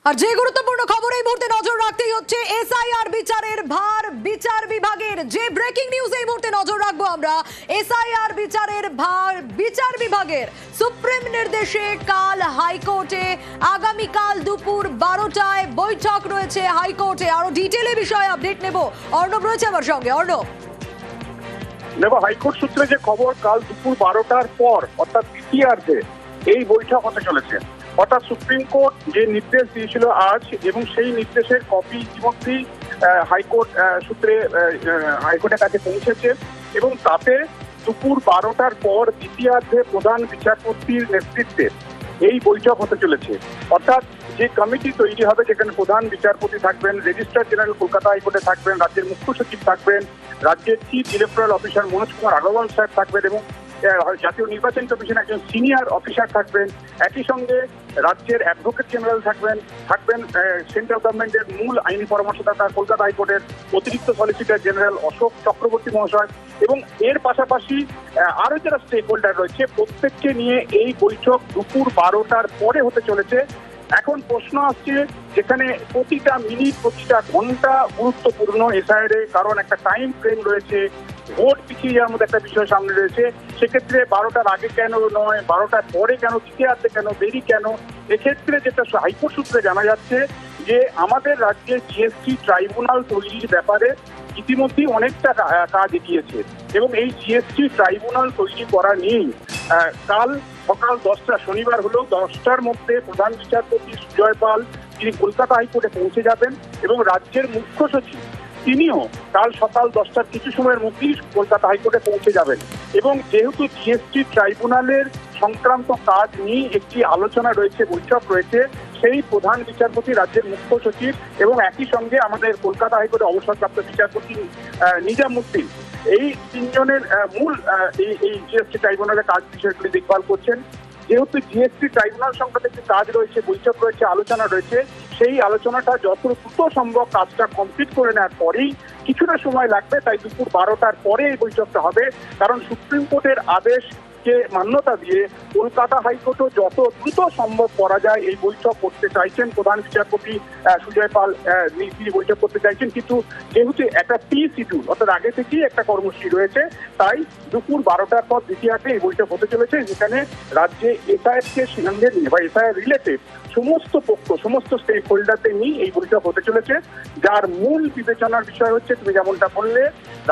আর যে গুরুত্বপূর্ণ খবর এই মুহূর্তে নজর রাখতেই হচ্ছে এসআইআর বিচারের ভার বিচার বিভাগের। যে ব্রেকিং নিউজ এই মুহূর্তে নজর রাখবো আমরা, এসআইআর বিচারের ভার বিচার বিভাগের। সুপ্রিম নির্দেশে কাল হাইকোর্টে আগামীকাল দুপুর 12টায় বৈঠক রয়েছে হাইকোর্টে। আরো ডিটেইলে বিষয়ে আপডেট নেব, অর্ণব রয়েছে আমার সঙ্গে। অর্ণব, দেখো, হাইকোর্ট সূত্রে যে খবর, কাল দুপুর 12টার পর অর্থাৎ দ্বিতীয়ার্ধে এই বৈঠক হতে চলেছে। অর্থাৎ সুপ্রিম কোর্ট যে নির্দেশ দিয়েছিল আজ, এবং সেই নির্দেশের কপি ইতিমধ্যেই হাইকোর্ট সূত্রে হাইকোর্টের কাছে পৌঁছেছে, এবং তাতে দুপুর 12টার পর দ্বিতীয়ার্ধে প্রধান বিচারপতির নেতৃত্বে এই বৈঠক হতে চলেছে। অর্থাৎ যে কমিটি তৈরি হবে, যেখানে প্রধান বিচারপতি থাকবেন, রেজিস্ট্রার জেনারেল কলকাতা হাইকোর্টে থাকবেন, রাজ্যের মুখ্য সচিব থাকবেন, রাজ্যের chief electoral officer Manoj Kumar Agarwal সাহেব থাকবেন, এবং জাতীয় নির্বাচন কমিশন একজন সিনিয়র অফিসার থাকবেন। একই সঙ্গে রাজ্যের অ্যাডভোকেট জেনারেল থাকবেন সেন্ট্রাল গভর্নমেন্টের মূল আইনি পরামর্শদাতা কলকাতা হাইকোর্টের অতিরিক্ত সলিসিটর জেনারেল অশোক চক্রবর্তী মহাশয়, এবং এর পাশাপাশি আরো যারা স্টেক হোল্ডার রয়েছে প্রত্যেককে নিয়ে এই বৈঠক দুপুর 12টার পরে হতে চলেছে। এখন প্রশ্ন আসছে, যেখানে প্রতিটা মিনিট প্রতিটা ঘন্টা গুরুত্বপূর্ণ এসআইআর এ, কারণ একটা টাইম ফ্রেম রয়েছে, ভোট পিছিয়ে যাওয়ার মধ্যে একটা বিষয় সামনে রয়েছে। সেক্ষেত্রে 12টার আগে কেন নয়, 12টার পরে কেন, দ্বিতীয়ার্ধে কেন, দেরি কেন? এক্ষেত্রে যেটা হাইকোর্ট সূত্রে জানা যাচ্ছে যে আমাদের রাজ্যে জিএসটি ট্রাইব্যুনাল তৈরির ব্যাপারে ইতিমধ্যেই অনেকটা কাজ এগিয়েছে, এবং এই জিএসটি ট্রাইব্যুনাল তৈরি করা নিয়েই কাল সকাল 10টা, শনিবার হলেও 10টার মধ্যে প্রধান বিচারপতি সুজয় পাল তিনি কলকাতা হাইকোর্টে পৌঁছে যাবেন, এবং রাজ্যের মুখ্য সচিব তিনিও কাল সকাল 10টার কিছু সময়ের মধ্যেই কলকাতা হাইকোর্টে পৌঁছে যাবেন। এবং যেহেতু জিএসটি ট্রাইব্যুনালের সংক্রান্ত কাজ নিয়ে একটি আলোচনা রয়েছে, বৈঠক রয়েছে, সেই প্রধান বিচারপতি, রাজ্যের মুখ্য সচিব এবং একই সঙ্গে আমাদের কলকাতা হাইকোর্টে অবসরপ্রাপ্ত বিচারপতি নিজামুদ্দিন, এই তিনজনের মূল এই জিএসটি ট্রাইব্যুনালের কাজ বিষয়গুলি দেখভাল করছেন। যেহেতু জিএসটি ট্রাইব্যুনাল সংক্রান্ত একটি কাজ রয়েছে, বৈঠক রয়েছে, আলোচনা রয়েছে, সেই আলোচনাটা যত দ্রুত সম্ভব কাজটা কমপ্লিট করে নেওয়ার পরেই কিছুটা সময় লাগবে, তাই দুপুর 12টার পরে এই বৈঠকটা হবে। কারণ সুপ্রিম কোর্টের আদেশকে মান্যতা দিয়ে কলকাতা হাইকোর্টও যত দ্রুত সম্ভব করা যায় এই বৈঠক করতে চাইছেন প্রধান বিচারপতি সুজয় পাল, তিনি বৈঠক করতে চাইছেন। কিন্তু যেহেতু একটা প্রি শিডিউল, অর্থাৎ আগে থেকেই একটা কর্মসূচি রয়েছে, তাই দুপুর 12টার পর দ্বিতীয়ার্ধে এই বৈঠক হতে চলেছে, যেখানে রাজ্যে এসআইআর কে সঙ্গে নিয়ে বা এসআইআর রিলেটেড সমস্ত পক্ষ, সমস্ত স্টেক হোল্ডারদের নিয়ে এই বৈঠক হতে চলেছে। যার মূল বিবেচনার বিষয় হচ্ছে, তুমি যেমনটা বললে,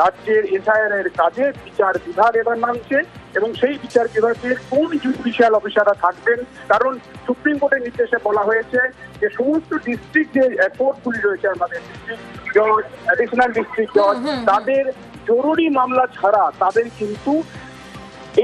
রাজ্যের এসআইআর এর কাজে বিচার বিভাগ এবার নামছে, এবং সেই বিচার বিভাগের কোন জুডিশিয়াল অফিসাররা থাকবেন। কারণ সুপ্রিম কোর্টের নির্দেশে বলা হয়েছে যে সমস্ত ডিস্ট্রিক্ট যে কোর্টগুলি রয়েছে, আমাদের ডিস্ট্রিক্ট জজ, অ্যাডিশনাল ডিস্ট্রিক্ট জজ, তাদের জরুরি মামলা ছাড়া তাদের কিন্তু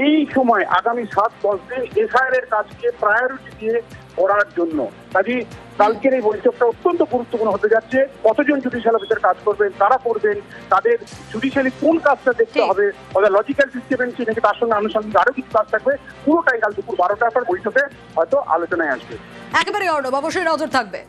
এই সময় আগামী 7-10 দিন এসআইআর এর কাজকে প্রায়োরিটি দিয়ে করার জন্য। কাজে কালকের এই বৈঠকটা অত্যন্ত গুরুত্বপূর্ণ হতে যাচ্ছে। কতজন জুডিশিয়াল অফিসার কাজ করবেন, কারা করবেন, তাদের জুডিশিয়ালি কোন কাজটা দেখতে হবে, ওদের লজিক্যাল ডিসক্রিপেন্সি নাকি তার সঙ্গে আনুষঙ্গিক আরো কিছু কাজ থাকবে, পুরোটাই কাল দুপুর 12টার পর বৈঠকে হয়তো আলোচনায় আসবে। একেবারে অর্ণব, অবশ্যই নজর থাকবে।